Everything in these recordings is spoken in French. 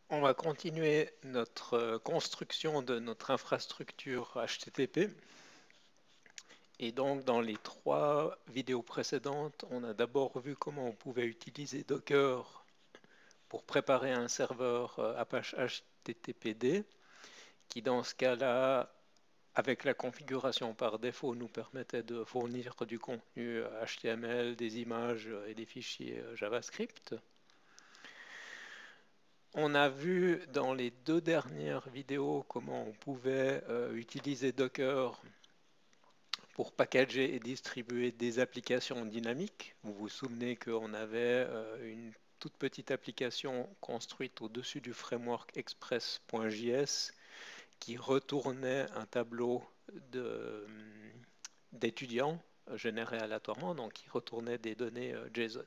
On va continuer notre construction de notre infrastructure HTTP. Et donc, dans les 3 vidéos précédentes, on a d'abord vu comment on pouvait utiliser Docker pour préparer un serveur Apache HTTPD, qui dans ce cas-là, avec la configuration par défaut, nous permettait de fournir du contenu HTML, des images et des fichiers JavaScript. On a vu dans les 2 dernières vidéos comment on pouvait utiliser Docker pour packager et distribuer des applications dynamiques. Vous vous souvenez qu'on avait une toute petite application construite au-dessus du framework express.js qui retournait un tableau d'étudiants généré aléatoirement, donc qui retournait des données JSON.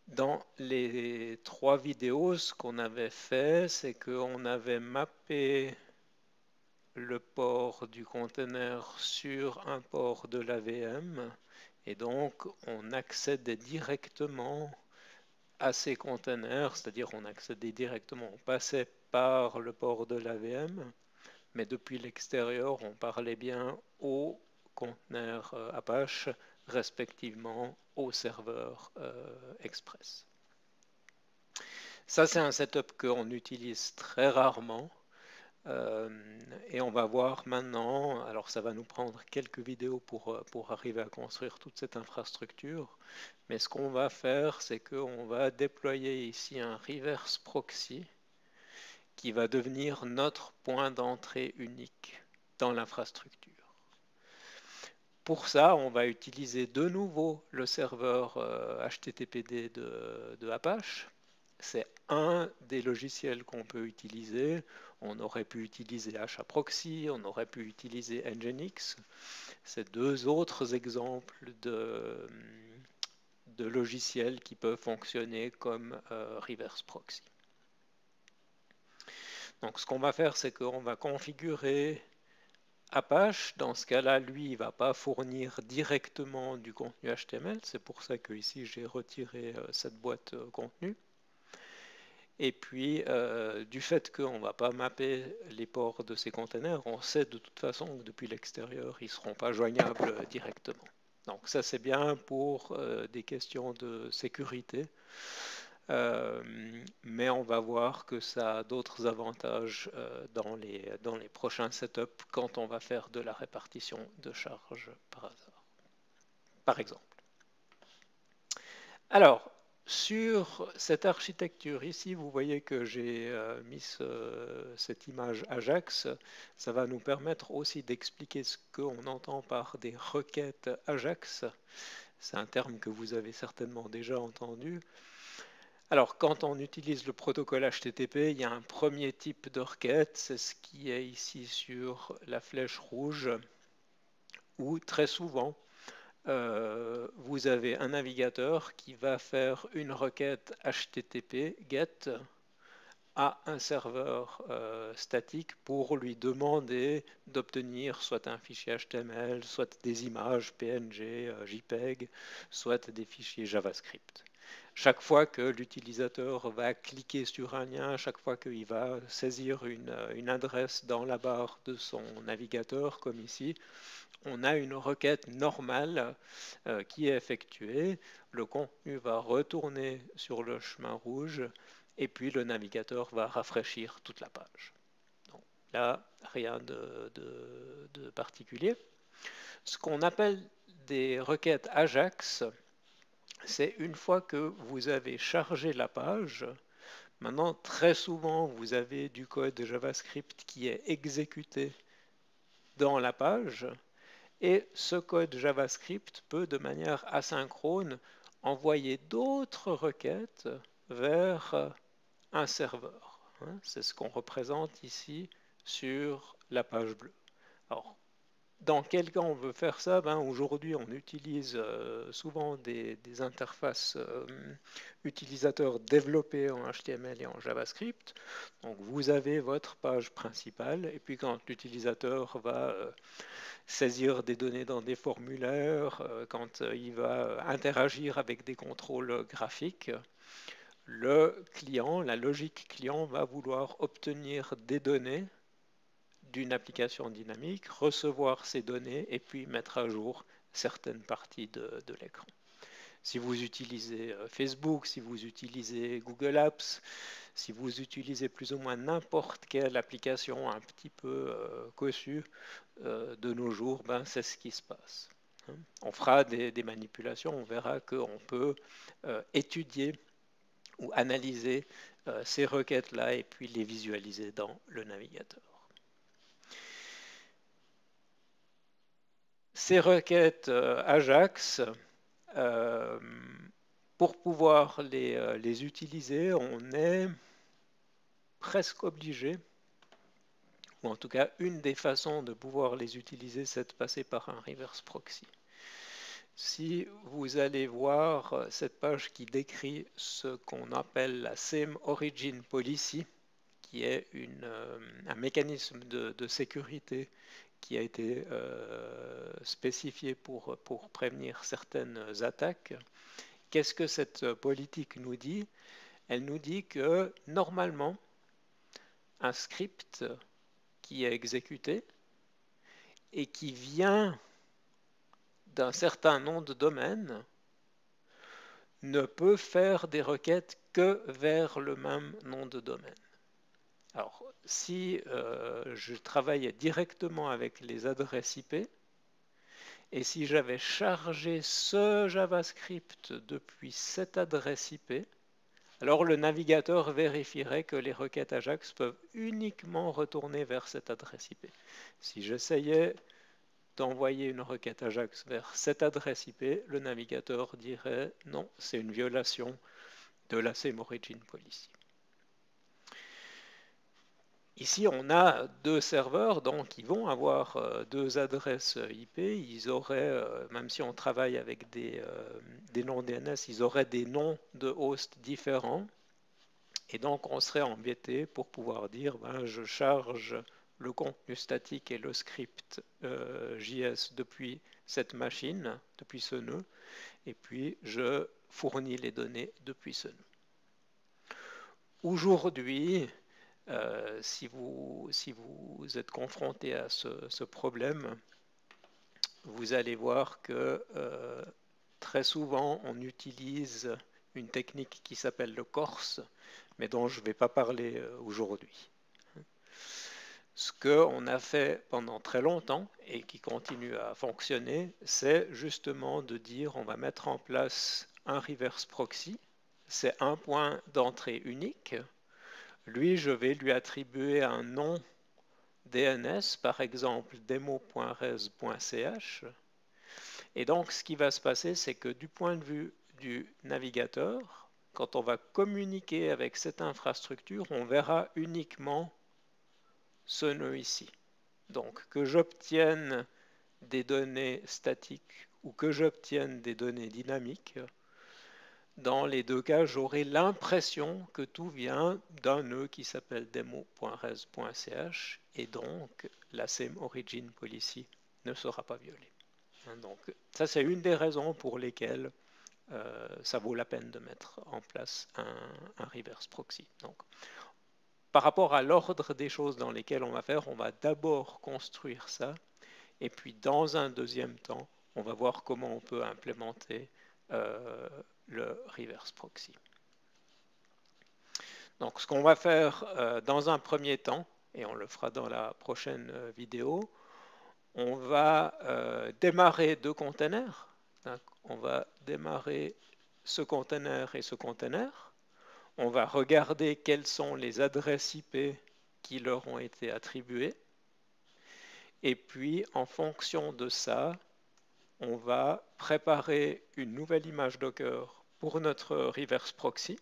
Dans les 3 vidéos, ce qu'on avait fait, c'est qu'on avait mappé le port du conteneur sur un port de l'AVM et donc on accédait directement à ces conteneurs, c'est-à-dire on accédait directement, on passait par le port de l'AVM, mais depuis l'extérieur, on parlait bien aux conteneurs Apache, respectivement au serveur Express. Ça, c'est un setup qu'on utilise très rarement. Et on va voir maintenant, alors ça va nous prendre quelques vidéos pour arriver à construire toute cette infrastructure, mais ce qu'on va faire, c'est qu'on va déployer ici un reverse proxy qui va devenir notre point d'entrée unique dans l'infrastructure. Pour ça, on va utiliser de nouveau le serveur HTTPD de Apache. C'est un des logiciels qu'on peut utiliser. On aurait pu utiliser HAProxy, on aurait pu utiliser Nginx. C'est 2 autres exemples de logiciels qui peuvent fonctionner comme reverse proxy. Donc ce qu'on va faire, c'est qu'on va configurer Apache. Dans ce cas-là, lui, il ne va pas fournir directement du contenu HTML. C'est pour ça que ici, j'ai retiré cette boîte contenu. Et puis, du fait qu'on ne va pas mapper les ports de ces containers, on sait de toute façon que depuis l'extérieur, ils ne seront pas joignables directement. Donc ça, c'est bien pour des questions de sécurité. Mais on va voir que ça a d'autres avantages dans les prochains setups quand on va faire de la répartition de charges par hasard, par exemple. Alors, sur cette architecture ici, vous voyez que j'ai mis cette image Ajax. Ça va nous permettre aussi d'expliquer ce qu'on entend par des requêtes Ajax. C'est un terme que vous avez certainement déjà entendu. Alors, quand on utilise le protocole HTTP, il y a un premier type de requête, c'est ce qui est ici sur la flèche rouge, où très souvent, vous avez un navigateur qui va faire une requête HTTP GET à un serveur statique pour lui demander d'obtenir soit un fichier HTML, soit des images PNG, JPEG, soit des fichiers JavaScript. Chaque fois que l'utilisateur va cliquer sur un lien, chaque fois qu'il va saisir une adresse dans la barre de son navigateur, comme ici, on a une requête normale qui est effectuée. Le contenu va retourner sur le chemin rouge et puis le navigateur va rafraîchir toute la page. Donc là, rien de particulier. Ce qu'on appelle des requêtes Ajax, c'est une fois que vous avez chargé la page, maintenant très souvent vous avez du code JavaScript qui est exécuté dans la page, et ce code JavaScript peut de manière asynchrone envoyer d'autres requêtes vers un serveur. C'est ce qu'on représente ici sur la page bleue. Alors, dans quel cas on veut faire ça? Aujourd'hui, on utilise souvent des interfaces utilisateurs développées en HTML et en JavaScript. Donc, vous avez votre page principale, et puis quand l'utilisateur va saisir des données dans des formulaires, quand il va interagir avec des contrôles graphiques, le client, la logique client va vouloir obtenir des données d'une application dynamique, recevoir ces données et puis mettre à jour certaines parties de l'écran. Si vous utilisez Facebook, si vous utilisez Google Apps, si vous utilisez plus ou moins n'importe quelle application un petit peu cossue de nos jours, ben, c'est ce qui se passe. On fera des manipulations, on verra qu'on peut étudier ou analyser ces requêtes-là et puis les visualiser dans le navigateur. Ces requêtes Ajax, pour pouvoir les utiliser, on est presque obligé, ou en tout cas une des façons de pouvoir les utiliser, c'est de passer par un reverse proxy. Si vous allez voir cette page qui décrit ce qu'on appelle la Same Origin Policy, qui est un mécanisme de sécurité qui a été spécifié pour prévenir certaines attaques. Qu'est-ce que cette politique nous dit? Elle nous dit que normalement, un script qui est exécuté et qui vient d'un certain nom de domaine ne peut faire des requêtes que vers le même nom de domaine. Alors, si je travaillais directement avec les adresses IP, et si j'avais chargé ce JavaScript depuis cette adresse IP, alors le navigateur vérifierait que les requêtes Ajax peuvent uniquement retourner vers cette adresse IP. Si j'essayais d'envoyer une requête Ajax vers cette adresse IP, le navigateur dirait non, c'est une violation de la Same Origin Policy. Ici, on a deux serveurs, donc ils vont avoir deux adresses IP. Ils auraient, même si on travaille avec des noms DNS, ils auraient des noms de hosts différents. Et donc, on serait embêté pour pouvoir dire, ben, je charge le contenu statique et le script JS depuis cette machine, depuis ce nœud, et puis je fournis les données depuis ce nœud. Aujourd'hui, si vous êtes confronté à ce problème, vous allez voir que très souvent on utilise une technique qui s'appelle le Corse, mais dont je ne vais pas parler aujourd'hui. Ce qu'on a fait pendant très longtemps et qui continue à fonctionner, c'est justement de dire on va mettre en place un reverse proxy. C'est un point d'entrée unique. Lui, je vais lui attribuer un nom DNS, par exemple demo.res.ch. Et donc, ce qui va se passer, c'est que du point de vue du navigateur, quand on va communiquer avec cette infrastructure, on verra uniquement ce nœud ici. Donc, que j'obtienne des données statiques ou que j'obtienne des données dynamiques, dans les deux cas, j'aurai l'impression que tout vient d'un nœud qui s'appelle demo.res.ch et donc la Same Origin Policy ne sera pas violée. Donc, ça, c'est une des raisons pour lesquelles ça vaut la peine de mettre en place un reverse proxy. Donc, par rapport à l'ordre des choses dans lesquelles on va faire, on va d'abord construire ça et puis dans un deuxième temps, on va voir comment on peut implémenter le reverse proxy. Donc ce qu'on va faire dans un premier temps, et on le fera dans la prochaine vidéo, on va démarrer deux containers. On va démarrer ce container et ce container. On va regarder quelles sont les adresses IP qui leur ont été attribuées. Et puis, en fonction de ça, on va préparer une nouvelle image Docker pour notre reverse proxy.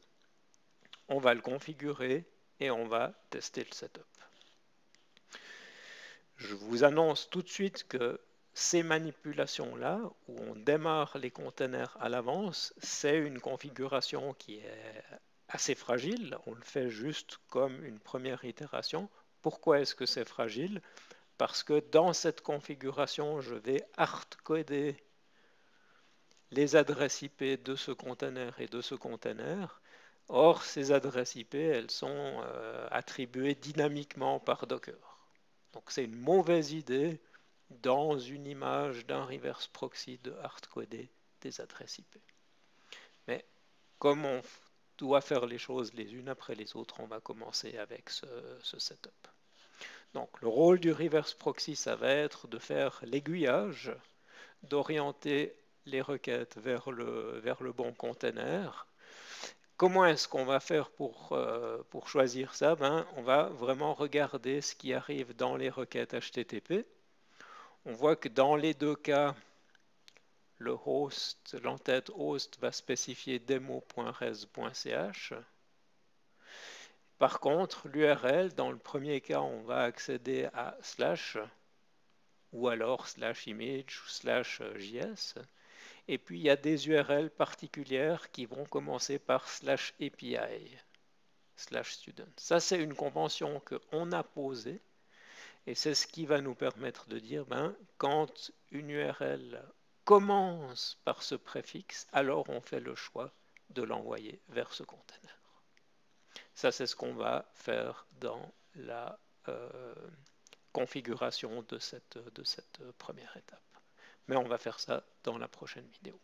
On va le configurer et on va tester le setup. Je vous annonce tout de suite que ces manipulations-là, où on démarre les containers à l'avance, c'est une configuration qui est assez fragile. On le fait juste comme une première itération. Pourquoi est-ce que c'est fragile? Parce que dans cette configuration, je vais hardcoder les adresses IP de ce container et de ce container Or, ces adresses IP, elles sont attribuées dynamiquement par Docker. Donc c'est une mauvaise idée dans une image d'un reverse proxy de hardcoder des adresses IP. Mais comme on doit faire les choses les unes après les autres, on va commencer avec ce setup. Donc le rôle du reverse proxy, ça va être de faire l'aiguillage, d'orienter les requêtes vers le bon container. Comment est-ce qu'on va faire pour choisir ça? On va vraiment regarder ce qui arrive dans les requêtes HTTP. On voit que dans les deux cas, le host, l'entête host va spécifier demo.res.ch. Par contre, l'URL, dans le premier cas, on va accéder à slash ou alors slash image ou slash JS. Et puis, il y a des URL particulières qui vont commencer par slash API, slash student. Ça, c'est une convention qu'on a posée. Et c'est ce qui va nous permettre de dire, quand une URL commence par ce préfixe, alors on fait le choix de l'envoyer vers ce container. Ça, c'est ce qu'on va faire dans la configuration de cette première étape. Mais on va faire ça dans la prochaine vidéo.